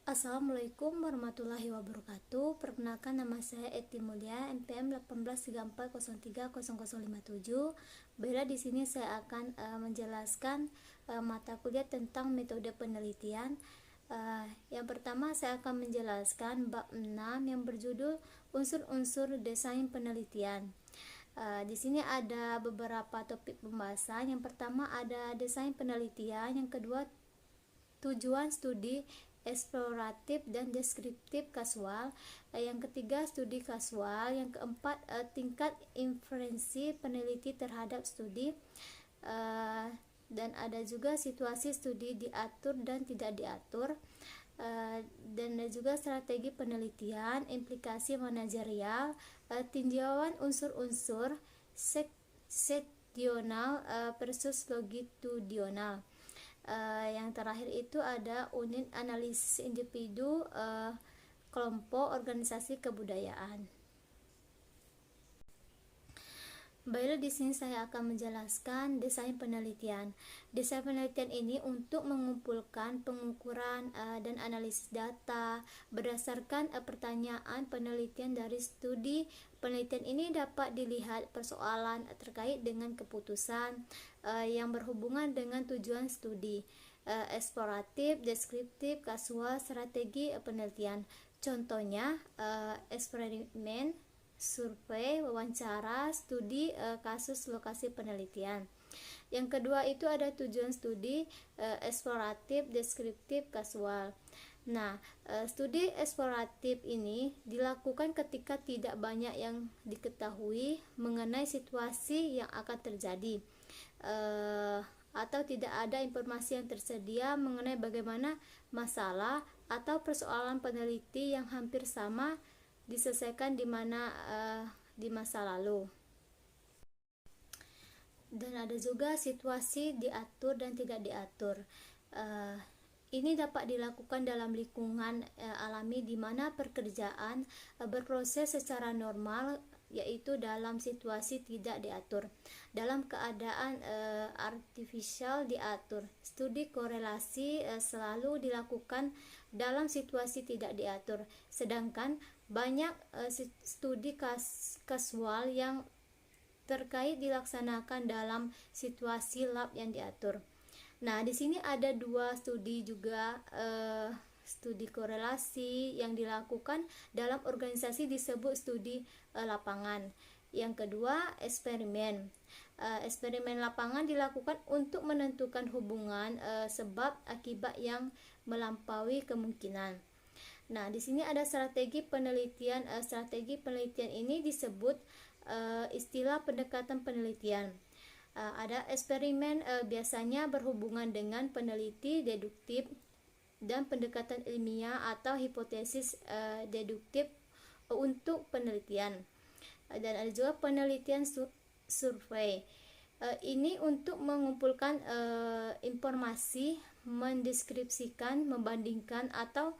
Assalamualaikum warahmatullahi wabarakatuh. Perkenalkan, nama saya Eti Mulia, NPM 1834030057. Baiklah, di sini saya akan menjelaskan mata kuliah tentang metode penelitian. Yang pertama saya akan menjelaskan bab 6 yang berjudul unsur-unsur desain penelitian. Di sini ada beberapa topik pembahasan. Yang pertama ada desain penelitian, yang kedua tujuan studi eksploratif dan deskriptif kasual, yang ketiga studi kasual, yang keempat tingkat inferensi peneliti terhadap studi, dan ada juga situasi studi diatur dan tidak diatur, dan ada juga strategi penelitian, implikasi manajerial, tinjauan unsur-unsur seksional versus longitudinal. Yang terakhir itu ada unit analisis individu, kelompok, organisasi kebudayaan. Baiklah, di sini saya akan menjelaskan desain penelitian. Desain penelitian ini untuk mengumpulkan pengukuran dan analisis data berdasarkan pertanyaan penelitian dari studi. Penelitian ini dapat dilihat persoalan terkait dengan keputusan yang berhubungan dengan tujuan studi, eksploratif, deskriptif, kasual, strategi penelitian. Contohnya eksperimen, survei, wawancara, studi kasus lokasi penelitian. Yang kedua itu ada tujuan studi, eksploratif, deskriptif, kasual. Nah, studi eksploratif ini dilakukan ketika tidak banyak yang diketahui mengenai situasi yang akan terjadi, atau tidak ada informasi yang tersedia mengenai bagaimana masalah atau persoalan peneliti yang hampir sama diselesaikan di masa lalu. Dan ada juga situasi diatur dan tidak diatur. Ini dapat dilakukan dalam lingkungan alami di mana pekerjaan berproses secara normal, yaitu dalam situasi tidak diatur. Dalam keadaan artificial diatur. Studi korelasi selalu dilakukan dalam situasi tidak diatur, sedangkan banyak studi kasual yang terkait dilaksanakan dalam situasi lab yang diatur. Nah, di sini ada dua studi juga, studi korelasi yang dilakukan dalam organisasi disebut studi lapangan. Yang kedua, eksperimen. Eksperimen lapangan dilakukan untuk menentukan hubungan sebab akibat yang melampaui kemungkinan. Nah, di sini ada strategi penelitian. Strategi penelitian ini disebut istilah pendekatan penelitian. Ada eksperimen biasanya berhubungan dengan peneliti deduktif dan pendekatan ilmiah atau hipotesis deduktif untuk penelitian. Dan ada juga penelitian survei. Ini untuk mengumpulkan informasi, mendeskripsikan, membandingkan atau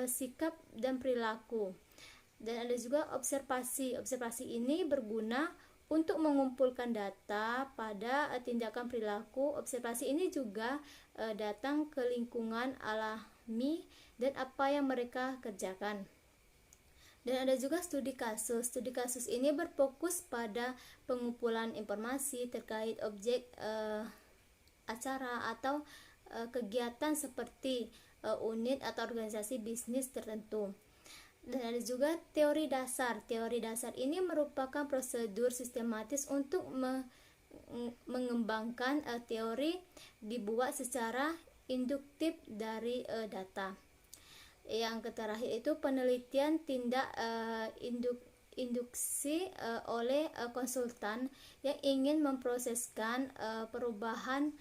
sikap dan perilaku. Dan ada juga observasi. Observasi ini berguna untuk mengumpulkan data pada tindakan perilaku. Observasi ini juga datang ke lingkungan alami dan apa yang mereka kerjakan. Dan ada juga studi kasus. Studi kasus ini berfokus pada pengumpulan informasi terkait objek acara atau kegiatan seperti unit atau organisasi bisnis tertentu. Dan ada juga teori dasar. Teori dasar ini merupakan prosedur sistematis untuk mengembangkan teori dibuat secara induktif dari data. Yang terakhir itu penelitian tindak induksi oleh konsultan yang ingin memproseskan perubahan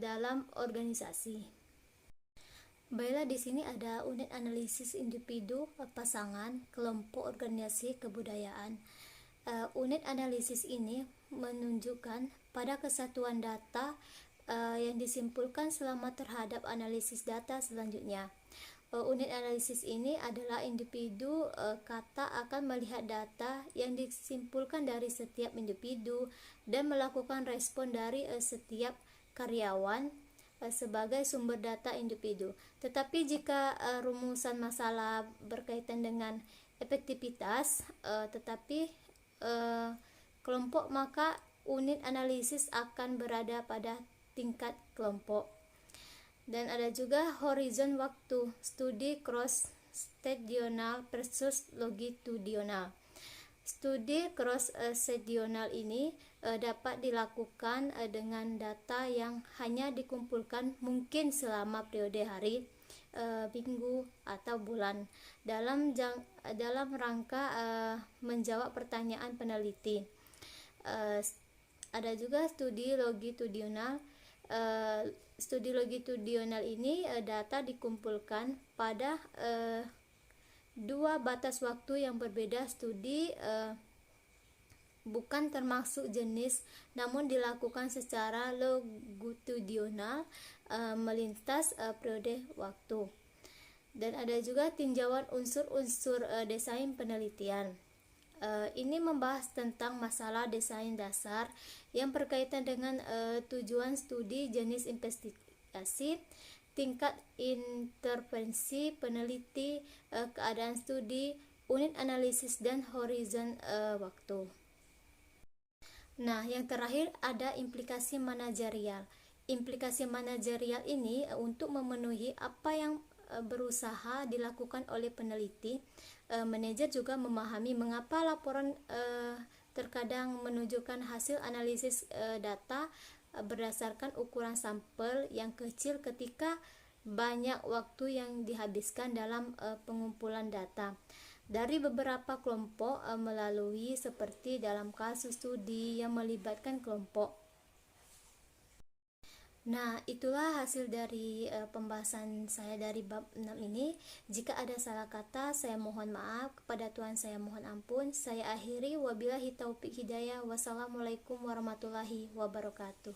dalam organisasi. Baiklah, di sini ada unit analisis individu, pasangan, kelompok, organisasi kebudayaan. Unit analisis ini menunjukkan pada kesatuan data yang disimpulkan selama terhadap analisis data selanjutnya. Unit analisis ini adalah individu kata akan melihat data yang disimpulkan dari setiap individu dan melakukan respon dari setiap karyawan sebagai sumber data individu. Tetapi jika rumusan masalah berkaitan dengan efektivitas tetapi kelompok, maka unit analisis akan berada pada tingkat kelompok. Dan ada juga horizon waktu, studi cross stadional versus longitudinal. Studi cross stadional ini dapat dilakukan dengan data yang hanya dikumpulkan mungkin selama periode hari, minggu atau bulan dalam rangka menjawab pertanyaan peneliti. Ada juga studi longitudinal. Studi longitudinal ini data dikumpulkan pada dua batas waktu yang berbeda. Studi bukan termasuk jenis, namun dilakukan secara longitudinal melintas periode waktu. Dan ada juga tinjauan unsur-unsur desain penelitian. Ini membahas tentang masalah desain dasar yang berkaitan dengan tujuan studi, jenis investigasi, tingkat intervensi peneliti, keadaan studi, unit analisis, dan horizon waktu. Nah, yang terakhir ada implikasi manajerial. Implikasi manajerial ini untuk memenuhi apa yang berusaha dilakukan oleh peneliti. Manajer juga memahami mengapa laporan terkadang menunjukkan hasil analisis data berdasarkan ukuran sampel yang kecil ketika banyak waktu yang dihabiskan dalam pengumpulan data dari beberapa kelompok melalui seperti dalam kasus studi yang melibatkan kelompok. Nah, itulah hasil dari pembahasan saya dari bab 6 ini. Jika ada salah kata, saya mohon maaf. Kepada Tuhan saya mohon ampun. Saya akhiri, wabillahi taufik hidayah. Wassalamualaikum warahmatullahi wabarakatuh.